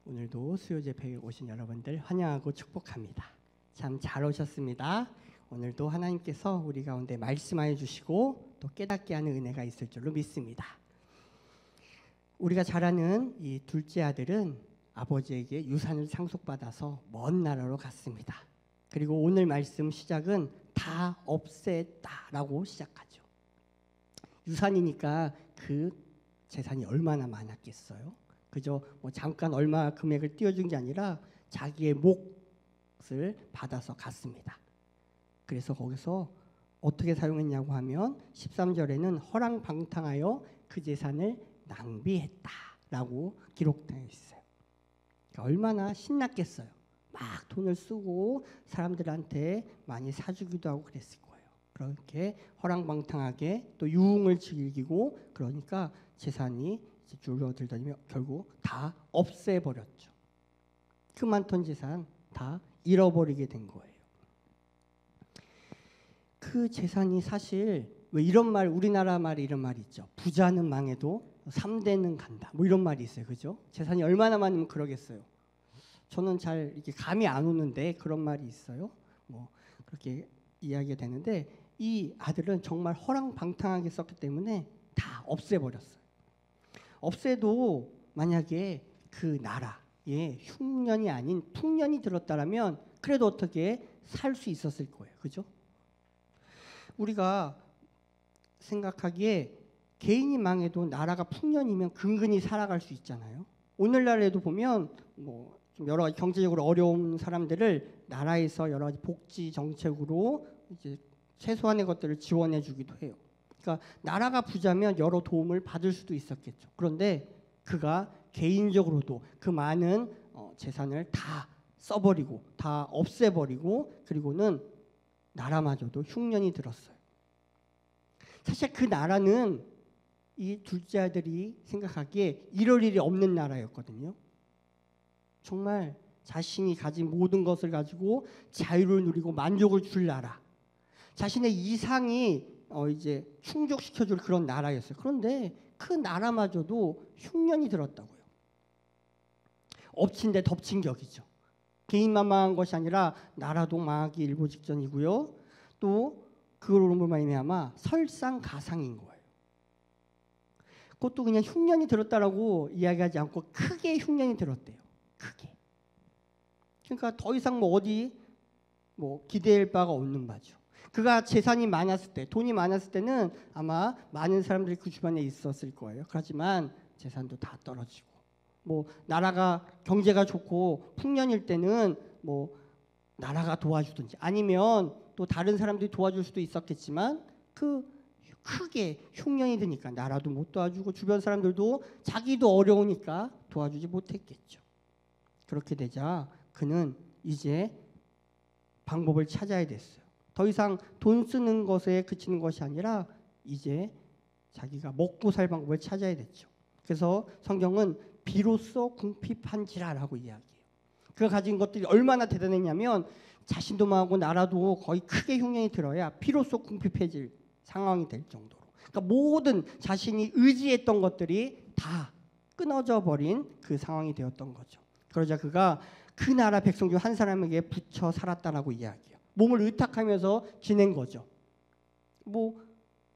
오늘도 수요 집회에 오신 여러분들 환영하고 축복합니다. 참 잘 오셨습니다. 오늘도 하나님께서 우리 가운데 말씀하여 주시고 또 깨닫게 하는 은혜가 있을 줄로 믿습니다. 우리가 잘 아는 이 둘째 아들은 아버지에게 유산을 상속받아서 먼 나라로 갔습니다. 그리고 오늘 말씀 시작은 다 없앴다라고 시작하죠. 유산이니까 그 재산이 얼마나 많았겠어요? 그저 잠깐 얼마 금액을 띄워준 게 아니라 자기의 몫을 받아서 갔습니다. 그래서 거기서 어떻게 사용했냐고 하면 13절에는 허랑방탕하여 그 재산을 낭비했다라고 기록되어 있어요. 그러니까 얼마나 신났겠어요. 막 돈을 쓰고 사람들한테 많이 사주기도 하고 그랬을 거예요. 그렇게 허랑방탕하게 또 유흥을 즐기고 그러니까 재산이 줄어들더니 결국 다 없애버렸죠. 그 많던 재산 다 잃어버리게 된 거예요. 그 재산이 사실 왜 이런 말, 우리나라 말에 이런 말이 있죠. 부자는 망해도 3대는 간다. 뭐 이런 말이 있어요. 그죠? 재산이 얼마나 많으면 그러겠어요. 저는 잘 이렇게 감이 안 오는데 그런 말이 있어요. 뭐 그렇게 이야기가 되는데 이 아들은 정말 허랑방탕하게 썼기 때문에 다 없애버렸어요. 없애도 만약에 그 나라에 흉년이 아닌 풍년이 들었다라면 그래도 어떻게 살 수 있었을 거예요. 그죠? 우리가 생각하기에 개인이 망해도 나라가 풍년이면 근근히 살아갈 수 있잖아요. 오늘날에도 보면 뭐 좀 여러 가지 경제적으로 어려운 사람들을 나라에서 여러 가지 복지 정책으로 이제 최소한의 것들을 지원해 주기도 해요. 그러니까 나라가 부자면 여러 도움을 받을 수도 있었겠죠. 그런데 그가 개인적으로도 그 많은 재산을 다 써버리고 다 없애버리고 그리고는 나라마저도 흉년이 들었어요. 사실 그 나라는 이 둘째 아들이 생각하기에 이럴 일이 없는 나라였거든요. 정말 자신이 가진 모든 것을 가지고 자유를 누리고 만족을 줄 나라. 자신의 이상이 이제 충족시켜줄 그런 나라였어요. 그런데 그 나라마저도 흉년이 들었다고요. 엎친 데 덮친 격이죠. 개인만 망한 것이 아니라 나라도 망하기 일보 직전이고요. 또 그걸로 말미암아 설상가상인 거예요. 그것도 그냥 흉년이 들었다라고 이야기하지 않고 크게 흉년이 들었대요. 크게. 그러니까 더 이상 뭐 어디 뭐 기대할 바가 없는 바죠. 그가 재산이 많았을 때, 돈이 많았을 때는 아마 많은 사람들이 그 주변에 있었을 거예요. 그렇지만 재산도 다 떨어지고, 뭐 나라가 경제가 좋고 풍년일 때는 뭐 나라가 도와주든지 아니면 또 다른 사람들이 도와줄 수도 있었겠지만 그 크게 흉년이 드니까 나라도 못 도와주고 주변 사람들도 자기도 어려우니까 도와주지 못했겠죠. 그렇게 되자 그는 이제 방법을 찾아야 됐어요. 더 이상 돈 쓰는 것에 그치는 것이 아니라 이제 자기가 먹고 살 방법을 찾아야 됐죠. 그래서 성경은 비로소 궁핍한지라라고 이야기해요. 그가 가진 것들이 얼마나 대단했냐면 자신도 망하고 나라도 거의 크게 흉년이 들어야 비로소 궁핍해질 상황이 될 정도로. 그러니까 모든 자신이 의지했던 것들이 다 끊어져 버린 그 상황이 되었던 거죠. 그러자 그가 그 나라 백성 중 한 사람에게 붙여 살았다라고 이야기해요. 몸을 의탁하면서 지낸 거죠. 뭐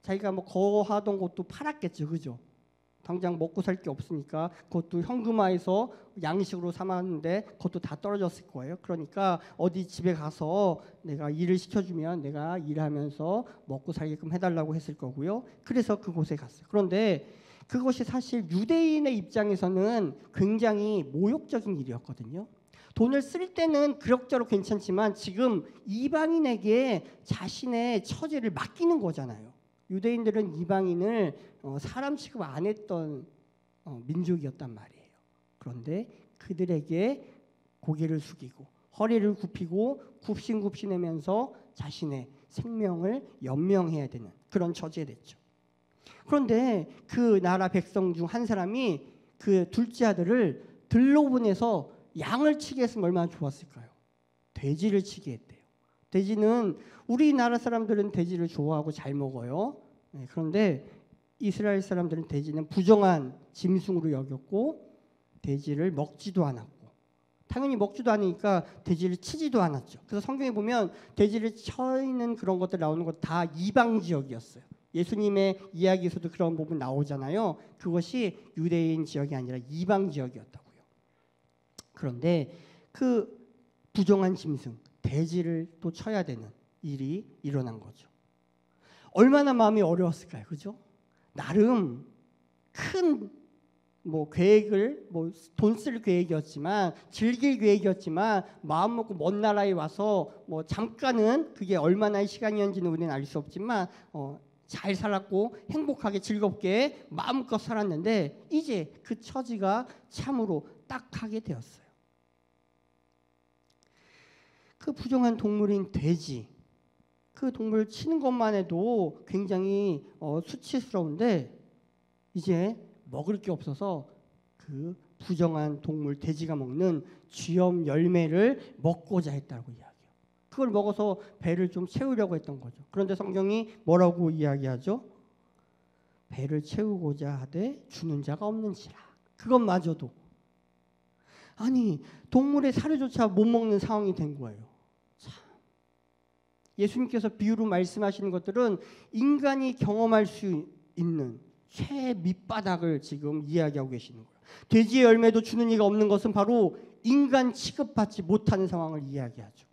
자기가 뭐 거하던 곳도 팔았겠죠, 그죠? 당장 먹고 살 게 없으니까 그것도 현금화해서 양식으로 삼았는데 그것도 다 떨어졌을 거예요. 그러니까 어디 집에 가서 내가 일을 시켜주면 내가 일하면서 먹고 살게끔 해달라고 했을 거고요. 그래서 그곳에 갔어요. 그런데 그것이 사실 유대인의 입장에서는 굉장히 모욕적인 일이었거든요. 돈을 쓸 때는 그럭저럭 괜찮지만 지금 이방인에게 자신의 처지를 맡기는 거잖아요. 유대인들은 이방인을 사람 취급 안 했던 민족이었단 말이에요. 그런데 그들에게 고개를 숙이고 허리를 굽히고 굽신굽신하면서 자신의 생명을 연명해야 되는 그런 처지에 됐죠. 그런데 그 나라 백성 중 한 사람이 그 둘째 아들을 들로 보내서 양을 치게 했으면 얼마나 좋았을까요? 돼지를 치게 했대요. 돼지는 우리나라 사람들은 돼지를 좋아하고 잘 먹어요. 그런데 이스라엘 사람들은 돼지는 부정한 짐승으로 여겼고 돼지를 먹지도 않았고 당연히 먹지도 않으니까 돼지를 치지도 않았죠. 그래서 성경에 보면 돼지를 쳐있는 그런 것들 나오는 것 다 이방 지역이었어요. 예수님의 이야기에서도 그런 부분 나오잖아요. 그것이 유대인 지역이 아니라 이방 지역이었다고요. 그런데 그 부정한 짐승, 돼지를 또 쳐야 되는 일이 일어난 거죠. 얼마나 마음이 어려웠을까요? 그죠? 나름 큰 계획을 돈 쓸 계획이었지만 즐길 계획이었지만 마음 먹고 먼 나라에 와서 잠깐은 그게 얼마나의 시간이었는지는 우리는 알 수 없지만 잘 살았고 행복하게 즐겁게 마음껏 살았는데 이제 그 처지가 참으로 딱하게 되었어요. 그 부정한 동물인 돼지, 그 동물을 치는 것만 해도 굉장히 수치스러운데 이제 먹을 게 없어서 그 부정한 동물 돼지가 먹는 쥐염 열매를 먹고자 했다고 이야기해요. 그걸 먹어서 배를 좀 채우려고 했던 거죠. 그런데 성경이 뭐라고 이야기하죠? 배를 채우고자 하되 주는 자가 없는지라. 그것마저도 아니 동물의 사료조차 못 먹는 상황이 된 거예요. 참. 예수님께서 비유로 말씀하시는 것들은 인간이 경험할 수 있는 최 밑바닥을 지금 이야기하고 계시는 거예요. 돼지의 열매도 주는 이가 없는 것은 바로 인간 취급받지 못하는 상황을 이야기하죠.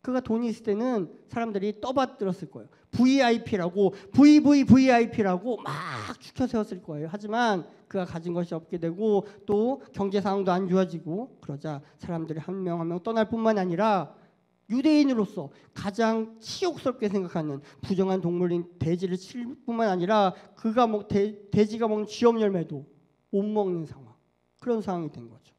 그가 돈이 있을 때는 사람들이 떠받들었을 거예요. VIP라고 VVVIP라고 막 추켜 세웠을 거예요. 하지만 그가 가진 것이 없게 되고 또 경제 상황도 안 좋아지고 그러자 사람들이 한 명 한 명 떠날 뿐만 아니라 유대인으로서 가장 치욕스럽게 생각하는 부정한 동물인 돼지를 칠 뿐만 아니라 그가 돼지가 먹는 쥐염 열매도 못 먹는 상황, 그런 상황이 된 거죠.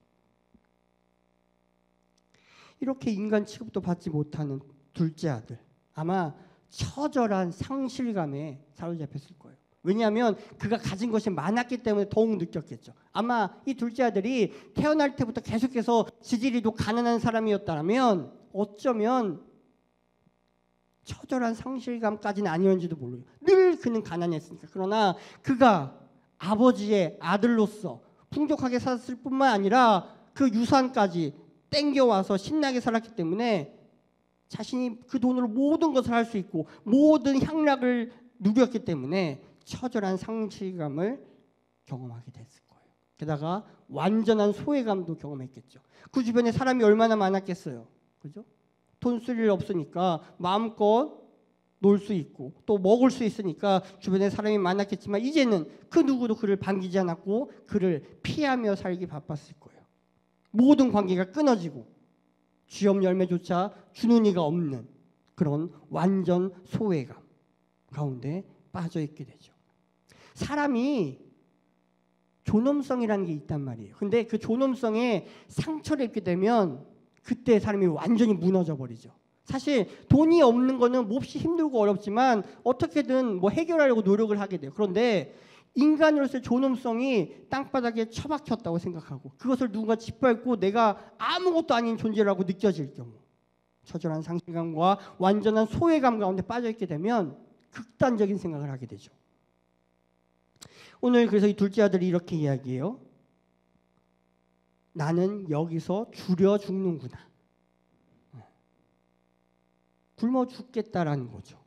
이렇게 인간 취급도 받지 못하는 둘째 아들, 아마 처절한 상실감에 사로잡혔을 거예요. 왜냐하면 그가 가진 것이 많았기 때문에 더욱 느꼈겠죠. 아마 이 둘째 아들이 태어날 때부터 계속해서 지지리도 가난한 사람이었다면 어쩌면 처절한 상실감까지는 아니었는지도 모르요. 늘 그는 가난했으니까. 그러나 그가 아버지의 아들로서 풍족하게 살았을 뿐만 아니라 그 유산까지 땡겨와서 신나게 살았기 때문에 자신이 그 돈으로 모든 것을 할 수 있고 모든 향락을 누렸기 때문에 처절한 상실감을 경험하게 됐을 거예요. 게다가 완전한 소외감도 경험했겠죠. 그 주변에 사람이 얼마나 많았겠어요. 그죠? 돈 쓸 일 없으니까 마음껏 놀 수 있고 또 먹을 수 있으니까 주변에 사람이 많았겠지만 이제는 그 누구도 그를 반기지 않았고 그를 피하며 살기 바빴을 거예요. 모든 관계가 끊어지고 쥐염 열매조차 주는 이가 없는 그런 완전 소외감 가운데 빠져 있게 되죠. 사람이 존엄성이라는 게 있단 말이에요. 근데 그 존엄성에 상처를 입게 되면 그때 사람이 완전히 무너져 버리죠. 사실 돈이 없는 거는 몹시 힘들고 어렵지만 어떻게든 해결하려고 노력을 하게 돼요. 그런데 인간으로서의 존엄성이 땅바닥에 처박혔다고 생각하고 그것을 누군가 짓밟고 내가 아무것도 아닌 존재라고 느껴질 경우 처절한 상실감과 완전한 소외감 가운데 빠져있게 되면 극단적인 생각을 하게 되죠. 오늘 그래서 이 둘째 아들이 이렇게 이야기해요. 나는 여기서 줄여 죽는구나. 굶어 죽겠다라는 거죠.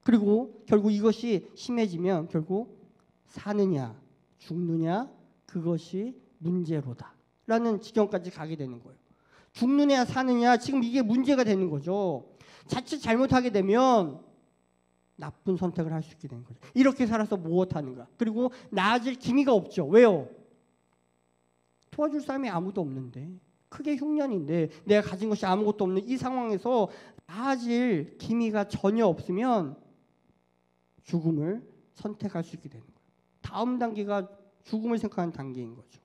그리고 결국 이것이 심해지면 결국 사느냐 죽느냐 그것이 문제로다 라는 지경까지 가게 되는 거예요. 죽느냐 사느냐 지금 이게 문제가 되는 거죠. 자칫 잘못하게 되면 나쁜 선택을 할 수 있게 되는 거죠. 이렇게 살아서 무엇하는가. 그리고 나아질 기미가 없죠. 왜요? 도와줄 사람이 아무도 없는데 크게 흉년인데 내가 가진 것이 아무것도 없는 이 상황에서 나아질 기미가 전혀 없으면 죽음을 선택할 수 있게 되는 거예요. 다음 단계가 죽음을 생각하는 단계인 거죠.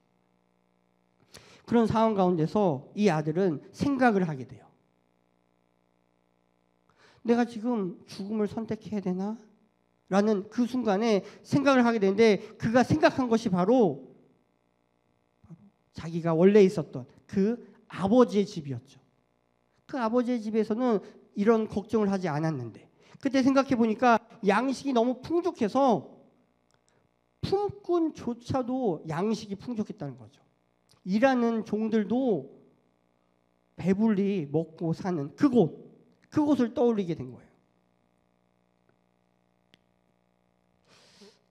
그런 상황 가운데서 이 아들은 생각을 하게 돼요. 내가 지금 죽음을 선택해야 되나? 라는 그 순간에 생각을 하게 되는데 그가 생각한 것이 바로 자기가 원래 있었던 그 아버지의 집이었죠. 그 아버지의 집에서는 이런 걱정을 하지 않았는데 그때 생각해 보니까 양식이 너무 풍족해서 품꾼조차도 양식이 풍족했다는 거죠. 일하는 종들도 배불리 먹고 사는 그곳을 떠올리게 된 거예요.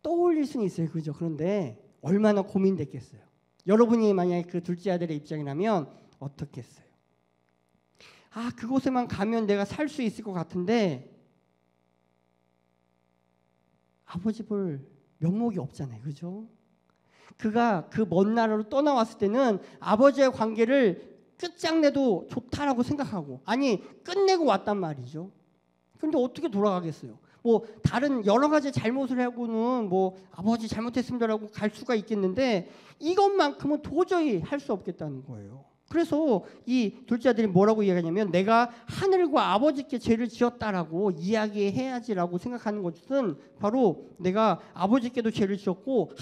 떠올릴 수는 있어요. 그죠? 그런데 얼마나 고민됐겠어요. 여러분이 만약에 그 둘째 아들의 입장이라면 어떻겠어요? 아, 그곳에만 가면 내가 살 수 있을 것 같은데 아버지 볼 면목이 없잖아요. 그죠? 그가 그 먼 나라로 떠나왔을 때는 아버지의 관계를 끝장내도 좋다라고 생각하고, 아니 끝내고 왔단 말이죠. 근데 어떻게 돌아가겠어요? 뭐 다른 여러 가지 잘못을 하고는 뭐 아버지 잘못했습니다라고 갈 수가 있겠는데 이것만큼은 도저히 할 수 없겠다는 거예요. 그래서 이 둘째 아들이 뭐라고 이야기하냐면, 내가 하늘과 아버지께 죄를 지었다라고 이야기해야지라고 생각하는 것은 바로 내가 아버지께도 죄를 지었고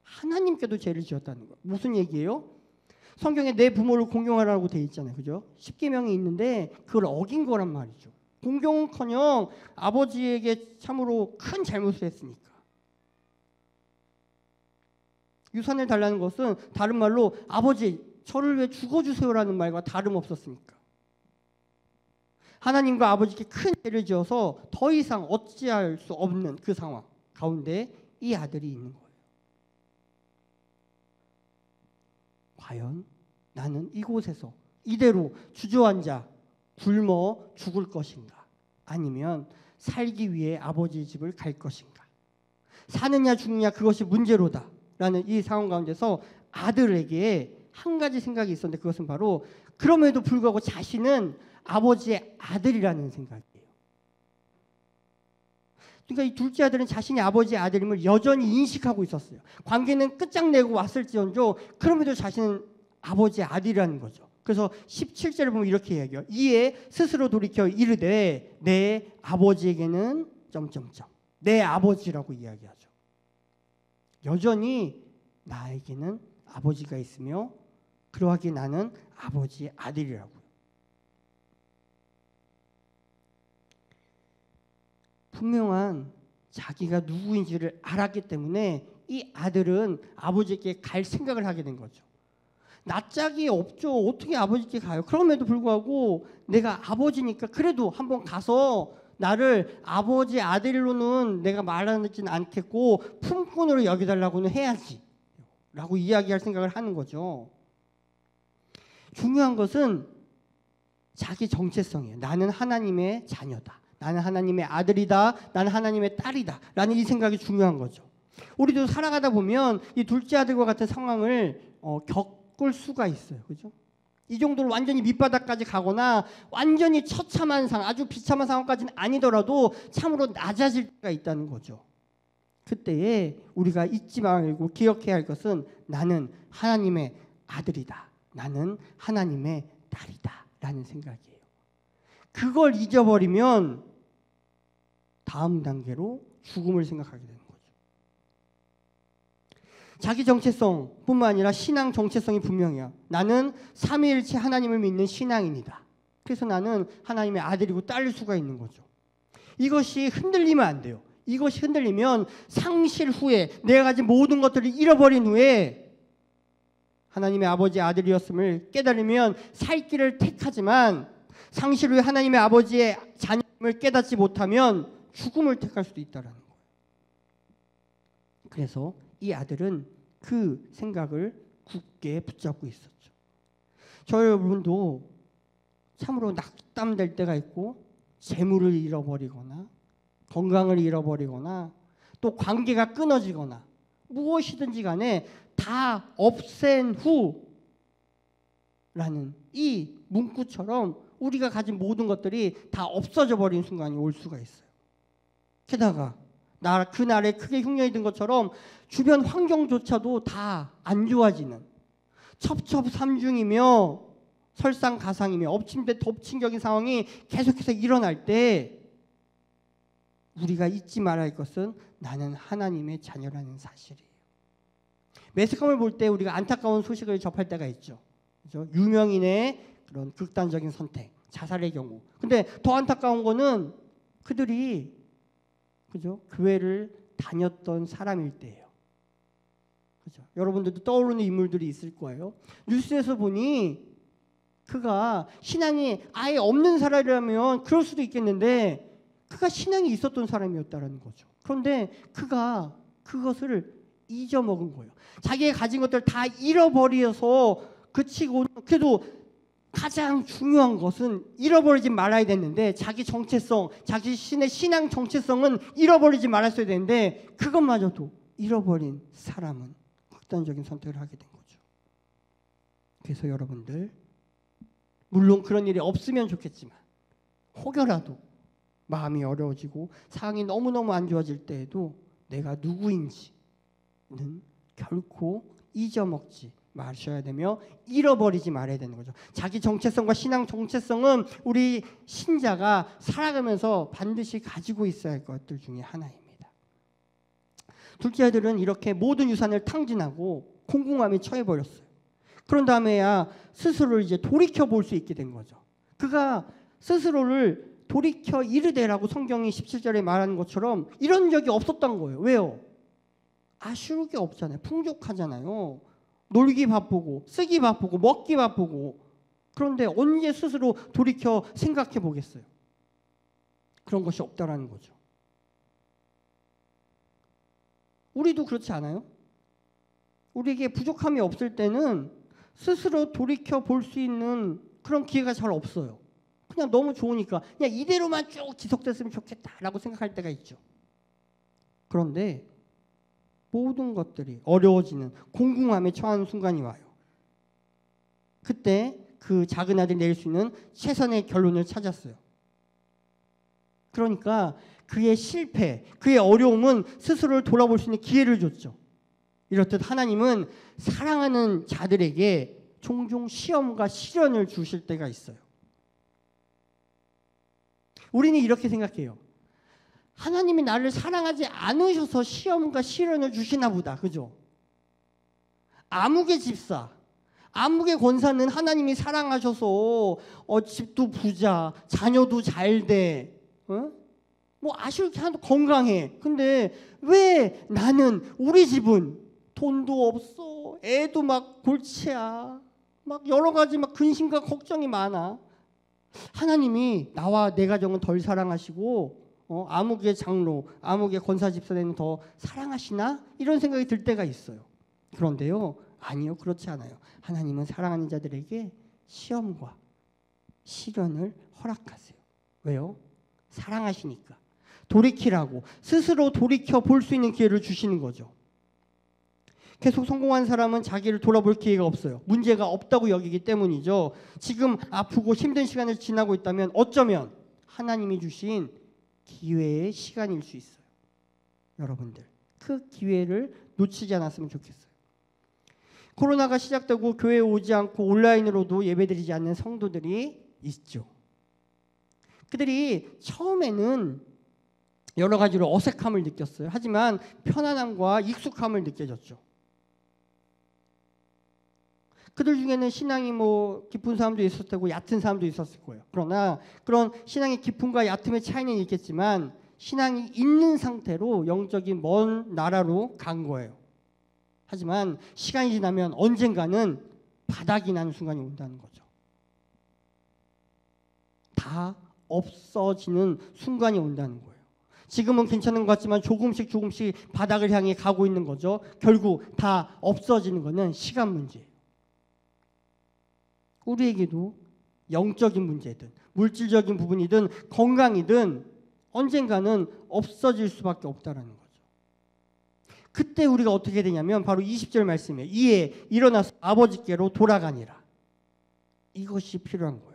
하나님께도 죄를 지었다는 거예요. 무슨 얘기예요? 성경에 내 부모를 공경하라고 돼 있잖아요. 그죠? 10계명이 있는데 그걸 어긴 거란 말이죠. 공경은커녕 아버지에게 참으로 큰 잘못을 했으니까. 유산을 달라는 것은 다른 말로 아버지 저를 왜 죽어주세요라는 말과 다름없었으니까. 하나님과 아버지께 큰 죄를 지어서 더 이상 어찌할 수 없는 그 상황 가운데 이 아들이 있는 거예요. 과연 나는 이곳에서 이대로 주저앉아 굶어 죽을 것인가? 아니면 살기 위해 아버지 집을 갈 것인가? 사느냐 죽느냐 그것이 문제로다 라는 이 상황 가운데서 아들에게 한 가지 생각이 있었는데, 그것은 바로 그럼에도 불구하고 자신은 아버지의 아들이라는 생각이에요. 그러니까 이 둘째 아들은 자신이 아버지의 아들임을 여전히 인식하고 있었어요. 관계는 끝장내고 왔을지언정 그럼에도 자신은 아버지의 아들이라는 거죠. 그래서 17절을 보면 이렇게 이야기해요. 이에 스스로 돌이켜 이르되 내 아버지에게는 점점점, 내 아버지라고 이야기하죠. 여전히 나에게는 아버지가 있으며 그러하기에 나는 아버지의 아들이라고요. 분명한 자기가 누구인지를 알았기 때문에 이 아들은 아버지께 갈 생각을 하게 된 거죠. 낯짝이 없죠. 어떻게 아버지께 가요? 그럼에도 불구하고 내가 아버지니까 그래도 한번 가서 나를 아버지 아들로는 내가 말하지는 않겠고 품꾼으로 여기달라고는 해야지 라고 이야기할 생각을 하는 거죠. 중요한 것은 자기 정체성이에요. 나는 하나님의 자녀다. 나는 하나님의 아들이다. 나는 하나님의 딸이다. 라는 이 생각이 중요한 거죠. 우리도 살아가다 보면 이 둘째 아들과 같은 상황을 겪을 수가 있어요. 그죠? 이 정도로 완전히 밑바닥까지 가거나 완전히 처참한 상황, 아주 비참한 상황까지는 아니더라도 참으로 낮아질 때가 있다는 거죠. 그때에 우리가 잊지 말고 기억해야 할 것은 나는 하나님의 아들이다. 나는 하나님의 딸이다. 라는 생각이에요. 그걸 잊어버리면 다음 단계로 죽음을 생각하게 되는 거죠. 자기 정체성뿐만 아니라 신앙 정체성이 분명해요. 나는 삼위일체 하나님을 믿는 신앙인이다. 그래서 나는 하나님의 아들이고 딸일 수가 있는 거죠. 이것이 흔들리면 안 돼요. 이것이 흔들리면 상실 후에 내가 가진 모든 것들을 잃어버린 후에 하나님의 아버지의 아들이었음을 깨달으면 살 길을 택하지만 상실 후에 하나님의 아버지의 자녀임을 깨닫지 못하면 죽음을 택할 수도 있다는 거예요. 그래서 이 아들은 그 생각을 굳게 붙잡고 있었죠. 저 여러분도 참으로 낙담될 때가 있고 재물을 잃어버리거나 건강을 잃어버리거나 또 관계가 끊어지거나 무엇이든지 간에 다 없앤 후라는 이 문구처럼 우리가 가진 모든 것들이 다 없어져 버리는 순간이 올 수가 있어요. 게다가 그날에 크게 흉년이 든 것처럼 주변 환경조차도 다 안 좋아지는 첩첩산중이며 설상가상이며 엎침대 덮친격인 상황이 계속해서 일어날 때 우리가 잊지 말아야 할 것은 나는 하나님의 자녀라는 사실이에요. 매스컴을 볼 때 우리가 안타까운 소식을 접할 때가 있죠. 그렇죠? 유명인의 그런 극단적인 선택, 자살의 경우. 근데 더 안타까운 거는 그들이 그죠? 교회를 다녔던 사람일 때예요. 그죠? 여러분들도 떠오르는 인물들이 있을 거예요. 뉴스에서 보니 그가 신앙이 아예 없는 사람이라면 그럴 수도 있겠는데 그가 신앙이 있었던 사람이었다라는 거죠. 그런데 그가 그것을 잊어먹은 거예요. 자기가 가진 것들을 다 잃어버려서 그치고, 그래도 가장 중요한 것은 잃어버리지 말아야 되는데 자기 정체성, 자기 신앙 정체성은 잃어버리지 말았어야 되는데 그것마저도 잃어버린 사람은 극단적인 선택을 하게 된 거죠. 그래서 여러분들, 물론 그런 일이 없으면 좋겠지만 혹여라도 마음이 어려워지고 상황이 너무너무 안 좋아질 때에도 내가 누구인지는 결코 잊어먹지 마셔야 되며 잃어버리지 말아야 되는 거죠. 자기 정체성과 신앙 정체성은 우리 신자가 살아가면서 반드시 가지고 있어야 할 것들 중에 하나입니다. 둘째 아들은 이렇게 모든 유산을 탕진하고 공공함에 처해버렸어요. 그런 다음에야 스스로를 이제 돌이켜 볼 수 있게 된 거죠. 그가 스스로를 돌이켜 이르되라고 성경이 17절에 말하는 것처럼 이런 적이 없었던 거예요. 왜요? 아쉬울 게 없잖아요. 풍족하잖아요. 놀기 바쁘고 쓰기 바쁘고 먹기 바쁘고. 그런데 언제 스스로 돌이켜 생각해 보겠어요? 그런 것이 없다라는 거죠. 우리도 그렇지 않아요? 우리에게 부족함이 없을 때는 스스로 돌이켜 볼 수 있는 그런 기회가 잘 없어요. 그냥 너무 좋으니까 그냥 이대로만 쭉 지속됐으면 좋겠다라고 생각할 때가 있죠. 그런데 모든 것들이 어려워지는 공공함에 처한 순간이 와요. 그때 그 작은 아들이 내릴 수 있는 최선의 결론을 찾았어요. 그러니까 그의 실패, 그의 어려움은 스스로를 돌아볼 수 있는 기회를 줬죠. 이렇듯 하나님은 사랑하는 자들에게 종종 시험과 시련을 주실 때가 있어요. 우리는 이렇게 생각해요. 하나님이 나를 사랑하지 않으셔서 시험과 시련을 주시나 보다. 그죠? 아무개 집사, 아무개 권사는 하나님이 사랑하셔서 집도 부자, 자녀도 잘 돼. 뭐 아쉬울 게 하나도 건강해. 근데 왜 나는, 우리 집은 돈도 없어. 애도 막 골치야. 막 여러 가지 막 근심과 걱정이 많아. 하나님이 나와 내 가정은 덜 사랑하시고 아무개 장로, 아무개 권사 집사는 더 사랑하시나? 이런 생각이 들 때가 있어요. 그런데요, 아니요, 그렇지 않아요. 하나님은 사랑하는 자들에게 시험과 시련을 허락하세요. 왜요? 사랑하시니까. 돌이키라고, 스스로 돌이켜 볼 수 있는 기회를 주시는 거죠. 계속 성공한 사람은 자기를 돌아볼 기회가 없어요. 문제가 없다고 여기기 때문이죠. 지금 아프고 힘든 시간을 지나고 있다면 어쩌면 하나님이 주신 기회의 시간일 수 있어요. 여러분들, 그 기회를 놓치지 않았으면 좋겠어요. 코로나가 시작되고 교회에 오지 않고 온라인으로도 예배드리지 않는 성도들이 있죠. 그들이 처음에는 여러 가지로 어색함을 느꼈어요. 하지만 편안함과 익숙함을 느껴졌죠. 그들 중에는 신앙이 뭐 깊은 사람도 있었을 테고 얕은 사람도 있었을 거예요. 그러나 그런 신앙의 깊음과 얕음의 차이는 있겠지만 신앙이 있는 상태로 영적인 먼 나라로 간 거예요. 하지만 시간이 지나면 언젠가는 바닥이 나는 순간이 온다는 거죠. 다 없어지는 순간이 온다는 거예요. 지금은 괜찮은 것 같지만 조금씩 바닥을 향해 가고 있는 거죠. 결국 다 없어지는 것은 시간 문제예요. 우리에게도 영적인 문제든 물질적인 부분이든 건강이든 언젠가는 없어질 수밖에 없다는 거죠. 그때 우리가 어떻게 되냐면 바로 20절 말씀이에요. 이에 일어나서 아버지께로 돌아가니라. 이것이 필요한 거예요.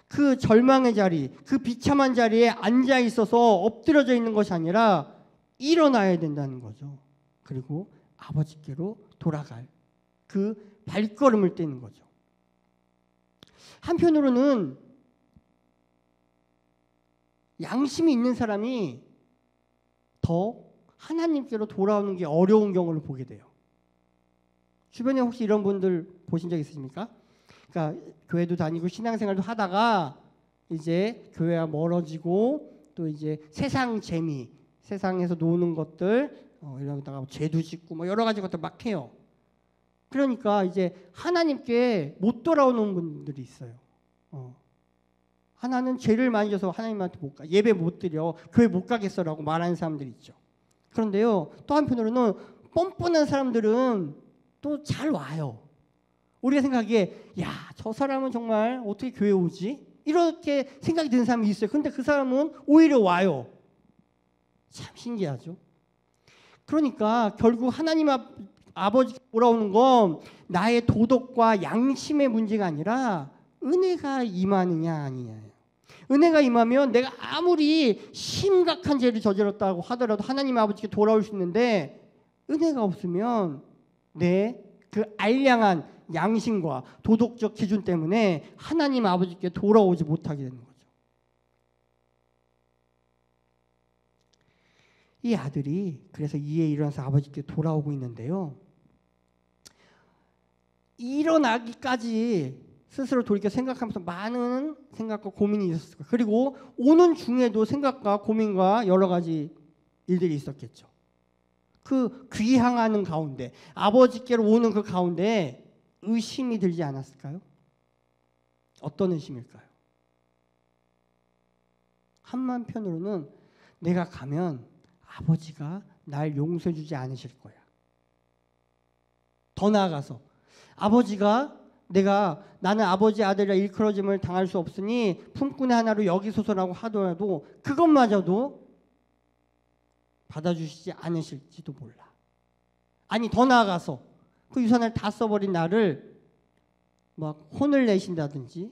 그 절망의 자리, 그 비참한 자리에 앉아 있어서 엎드려져 있는 것이 아니라 일어나야 된다는 거죠. 그리고 아버지께로 돌아갈 그 발걸음을 떼는 거죠. 한편으로는 양심이 있는 사람이 더 하나님께로 돌아오는 게 어려운 경우를 보게 돼요. 주변에 혹시 이런 분들 보신 적 있으십니까? 그러니까 교회도 다니고 신앙생활도 하다가 이제 교회와 멀어지고 또 이제 세상 재미, 세상에서 노는 것들, 이러다가 죄도 짓고 뭐 여러 가지 것들 막 해요. 그러니까 이제 하나님께 못 돌아오는 분들이 있어요. 하나는 죄를 많이 져서 하나님한테 못 가, 예배 못 드려, 교회 못 가겠어라고 말하는 사람들이 있죠. 그런데요, 또 한편으로는 뻔뻔한 사람들은 또 잘 와요. 우리가 생각하기에 야, 저 사람은 정말 어떻게 교회 오지? 이렇게 생각이 드는 사람이 있어요. 근데 그 사람은 오히려 와요. 참 신기하죠. 그러니까 결국 하나님 아버지가 돌아오는 건 나의 도덕과 양심의 문제가 아니라 은혜가 임하느냐 아니냐. 은혜가 임하면 내가 아무리 심각한 죄를 저질렀다고 하더라도 하나님 아버지께 돌아올 수 있는데, 은혜가 없으면 내 그 알량한 양심과 도덕적 기준 때문에 하나님 아버지께 돌아오지 못하게 되는 거죠. 이 아들이 그래서 이에 일어나서 아버지께 돌아오고 있는데요, 일어나기까지 스스로 돌이켜 생각하면서 많은 생각과 고민이 있었을 거예요. 그리고 오는 중에도 생각과 고민과 여러 가지 일들이 있었겠죠. 그 귀향하는 가운데, 아버지께로 오는 그 가운데 의심이 들지 않았을까요? 어떤 의심일까요? 한편으로는 내가 가면 아버지가 날 용서해 주지 않으실 거야. 더 나아가서 아버지가 나는 아버지 아들이라 일컬어짐을 당할 수 없으니 품꾼의 하나로 여기소서라고 하더라도 그것마저도 받아주시지 않으실지도 몰라. 아니, 더 나아가서 그 유산을 다 써버린 나를 막 혼을 내신다든지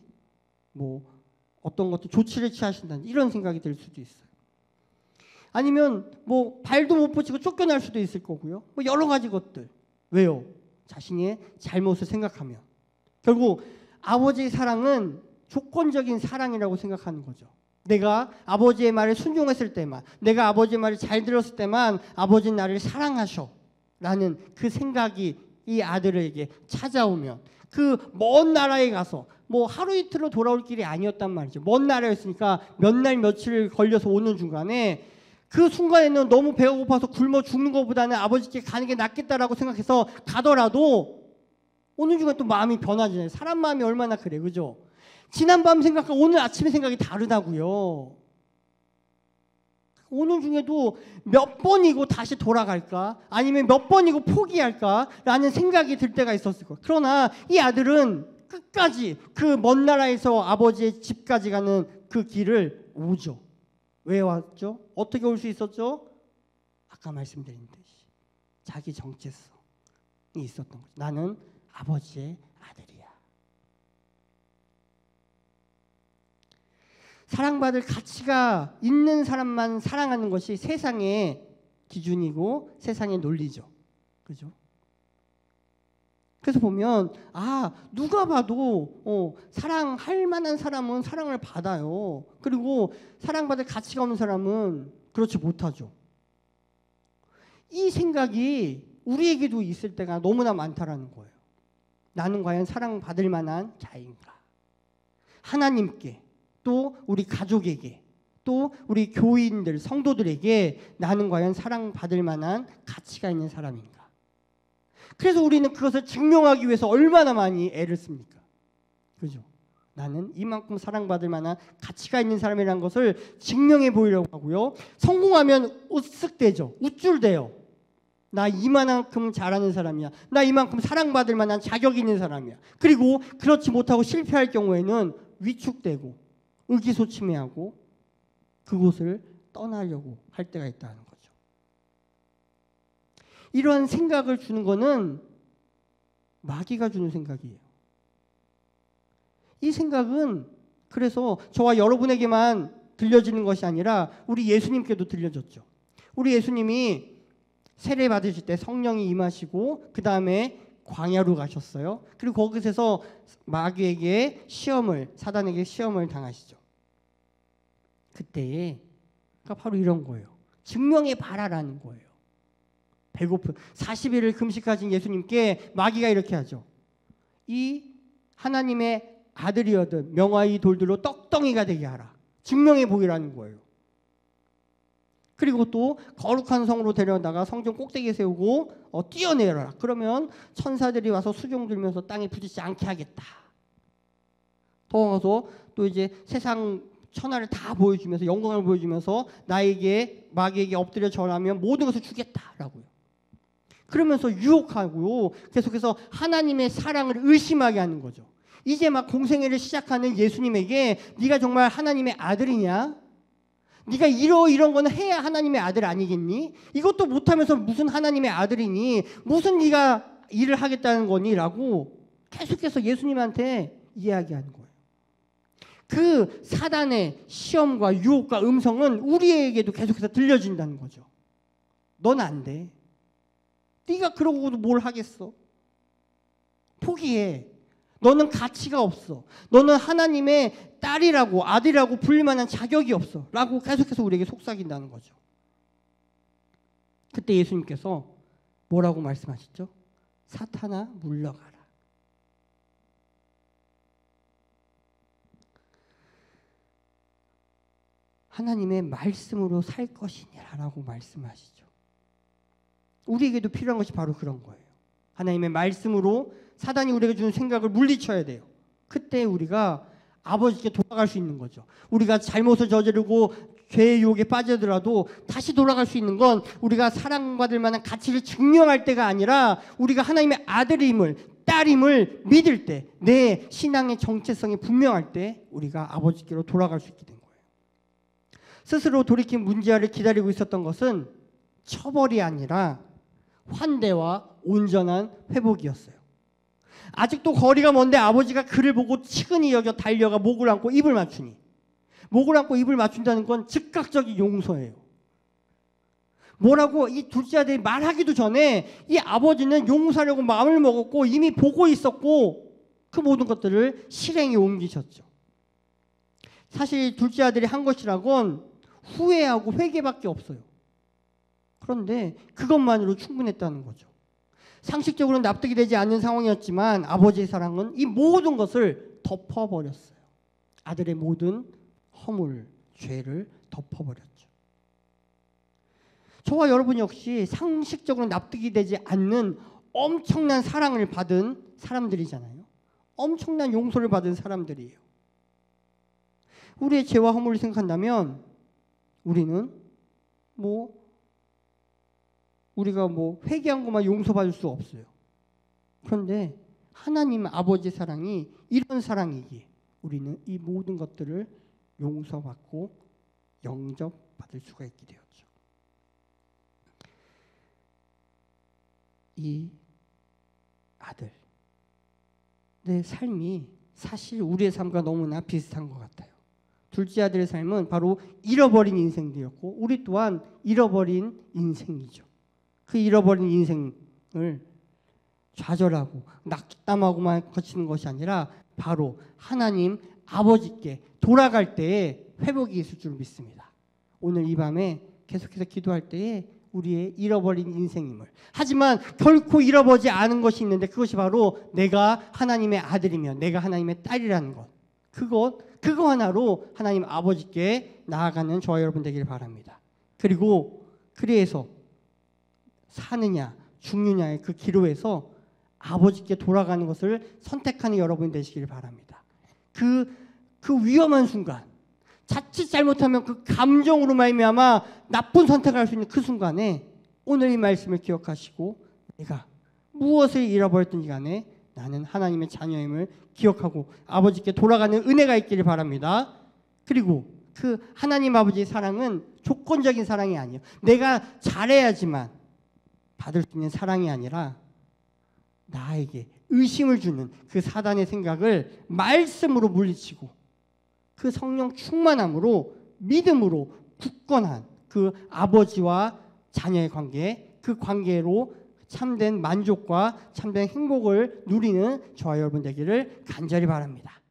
뭐 어떤 것도 조치를 취하신다든지 이런 생각이 들 수도 있어요. 아니면 뭐 발도 못 붙이고 쫓겨날 수도 있을 거고요. 뭐 여러 가지 것들. 왜요? 자신의 잘못을 생각하면. 결국 아버지의 사랑은 조건적인 사랑이라고 생각하는 거죠. 내가 아버지의 말에 순종했을 때만, 내가 아버지의 말을 잘 들었을 때만 아버지는 나를 사랑하셔 라는 그 생각이 이 아들에게 찾아오면, 그 먼 나라에 가서 뭐 하루 이틀로 돌아올 길이 아니었단 말이죠. 먼 나라였으니까 몇 날 며칠 걸려서 오는 중간에, 그 순간에는 너무 배가 고파서 굶어 죽는 것보다는 아버지께 가는 게 낫겠다라고 생각해서 가더라도 오는 중간 또 마음이 변하잖아요. 사람 마음이 얼마나 그래, 그죠? 지난밤 생각과 오늘 아침의 생각이 다르다고요. 오는 중에도 몇 번이고 다시 돌아갈까? 아니면 몇 번이고 포기할까? 라는 생각이 들 때가 있었을 거예요. 그러나 이 아들은 끝까지 그 먼 나라에서 아버지의 집까지 가는 그 길을 오죠. 왜 왔죠? 어떻게 올 수 있었죠? 아까 말씀드린 듯이 자기 정체성이 있었던 거죠. 나는 아버지의 아들이야. 사랑받을 가치가 있는 사람만 사랑하는 것이 세상의 기준이고 세상의 논리죠. 그죠? 그래서 보면 누가 봐도 사랑할 만한 사람은 사랑을 받아요. 그리고 사랑받을 가치가 없는 사람은 그렇지 못하죠. 이 생각이 우리에게도 있을 때가 너무나 많다라는 거예요. 나는 과연 사랑받을 만한 자인가? 하나님께, 또 우리 가족에게, 또 우리 교인들, 성도들에게 나는 과연 사랑받을 만한 가치가 있는 사람인가? 그래서 우리는 그것을 증명하기 위해서 얼마나 많이 애를 씁니까? 그죠? 나는 이만큼 사랑받을 만한 가치가 있는 사람이라는 것을 증명해 보이려고 하고요. 성공하면 으쓱대죠. 우쭐대요. 나 이만큼 잘하는 사람이야. 나 이만큼 사랑받을 만한 자격이 있는 사람이야. 그리고 그렇지 못하고 실패할 경우에는 위축되고 의기소침해하고 그곳을 떠나려고 할 때가 있다는 거죠. 이러한 생각을 주는 거는 마귀가 주는 생각이에요. 이 생각은 그래서 저와 여러분에게만 들려지는 것이 아니라 우리 예수님께도 들려졌죠. 우리 예수님이 세례 받으실 때 성령이 임하시고 그 다음에 광야로 가셨어요. 그리고 거기서 마귀에게 사단에게 시험을 당하시죠. 그때에 그러니까 바로 이런 거예요. 증명해 봐라라는 거예요. 배고픈 40일을 금식하신 예수님께 마귀가 이렇게 하죠. 이 하나님의 아들이어든 명화의 돌들로 떡덩이가 되게 하라. 증명해 보이라는 거예요. 그리고 또 거룩한 성으로 데려다가 성전 꼭대기에 세우고 뛰어내려라. 그러면 천사들이 와서 수종 들면서 땅에 부딪히지 않게 하겠다. 더 가서 또 이제 세상 천하를 다 보여주면서 영광을 보여주면서 나에게 마귀에게 엎드려 절하면 모든 것을 주겠다라고요. 그러면서 유혹하고요. 계속해서 하나님의 사랑을 의심하게 하는 거죠. 이제 막 공생애를 시작하는 예수님에게 네가 정말 하나님의 아들이냐? 네가 이런 거는 해야 하나님의 아들 아니겠니? 이것도 못하면서 무슨 하나님의 아들이니? 무슨 네가 일을 하겠다는 거니? 라고 계속해서 예수님한테 이야기하는 거예요. 그 사단의 시험과 유혹과 음성은 우리에게도 계속해서 들려진다는 거죠. 넌 안 돼. 네가 그러고도 뭘 하겠어? 포기해. 너는 가치가 없어. 너는 하나님의 딸이라고 아들이라고 불릴 만한 자격이 없어. 라고 계속해서 우리에게 속삭인다는 거죠. 그때 예수님께서 뭐라고 말씀하시죠? 사탄아 물러가라. 하나님의 말씀으로 살 것이니라 라고 말씀하시죠. 우리에게도 필요한 것이 바로 그런 거예요. 하나님의 말씀으로 사단이 우리에게 주는 생각을 물리쳐야 돼요. 그때 우리가 아버지께 돌아갈 수 있는 거죠. 우리가 잘못을 저지르고 죄의 유혹에 빠지더라도 다시 돌아갈 수 있는 건 우리가 사랑받을 만한 가치를 증명할 때가 아니라 우리가 하나님의 아들임을 딸임을 믿을 때, 내 신앙의 정체성이 분명할 때 우리가 아버지께로 돌아갈 수 있게 된 거예요. 스스로 돌이킨 문제아를 기다리고 있었던 것은 처벌이 아니라 환대와 온전한 회복이었어요. 아직도 거리가 먼데 아버지가 그를 보고 측은히 여겨 달려가 목을 안고 입을 맞추니, 목을 안고 입을 맞춘다는 건 즉각적인 용서예요. 뭐라고 이 둘째 아들이 말하기도 전에 이 아버지는 용서하려고 마음을 먹었고 이미 보고 있었고 그 모든 것들을 실행에 옮기셨죠. 사실 둘째 아들이 한 것이라곤 후회하고 회개밖에 없어요. 그런데 그것만으로 충분했다는 거죠. 상식적으로는 납득이 되지 않는 상황이었지만 아버지의 사랑은 이 모든 것을 덮어버렸어요. 아들의 모든 허물, 죄를 덮어버렸죠. 저와 여러분 역시 상식적으로 납득이 되지 않는 엄청난 사랑을 받은 사람들이잖아요. 엄청난 용서를 받은 사람들이에요. 우리의 죄와 허물을 생각한다면 우리는 우리가 회개한 것만 용서받을 수 없어요. 그런데 하나님 아버지 사랑이 이런 사랑이기에 우리는 이 모든 것들을 용서받고 영접받을 수가 있게 되었죠. 이 아들, 내 삶이 사실 우리의 삶과 너무나 비슷한 것 같아요. 둘째 아들의 삶은 바로 잃어버린 인생이었고 우리 또한 잃어버린 인생이죠. 그 잃어버린 인생을 좌절하고 낙담하고만 거치는 것이 아니라 바로 하나님 아버지께 돌아갈 때에 회복이 있을 줄 믿습니다. 오늘 이 밤에 계속해서 기도할 때에 우리의 잃어버린 인생임을, 하지만 결코 잃어버리지 않은 것이 있는데 그것이 바로 내가 하나님의 아들이며 내가 하나님의 딸이라는 것, 그거 하나로 하나님 아버지께 나아가는 저와 여러분 되기를 바랍니다. 그래서 사느냐 죽느냐의 그 기로에서 아버지께 돌아가는 것을 선택하는 여러분이 되시길 바랍니다. 그 위험한 순간, 자칫 잘못하면 그 감정으로 말미암아 나쁜 선택을 할 수 있는 그 순간에 오늘 이 말씀을 기억하시고 내가 무엇을 잃어버렸든지 간에 나는 하나님의 자녀임을 기억하고 아버지께 돌아가는 은혜가 있기를 바랍니다. 그리고 그 하나님 아버지의 사랑은 조건적인 사랑이 아니에요. 내가 잘해야지만 받을 수 있는 사랑이 아니라 나에게 의심을 주는 그 사단의 생각을 말씀으로 물리치고 그 성령 충만함으로 믿음으로 굳건한 그 아버지와 자녀의 관계, 그 관계로 참된 만족과 참된 행복을 누리는 저와 여러분 되기를 간절히 바랍니다.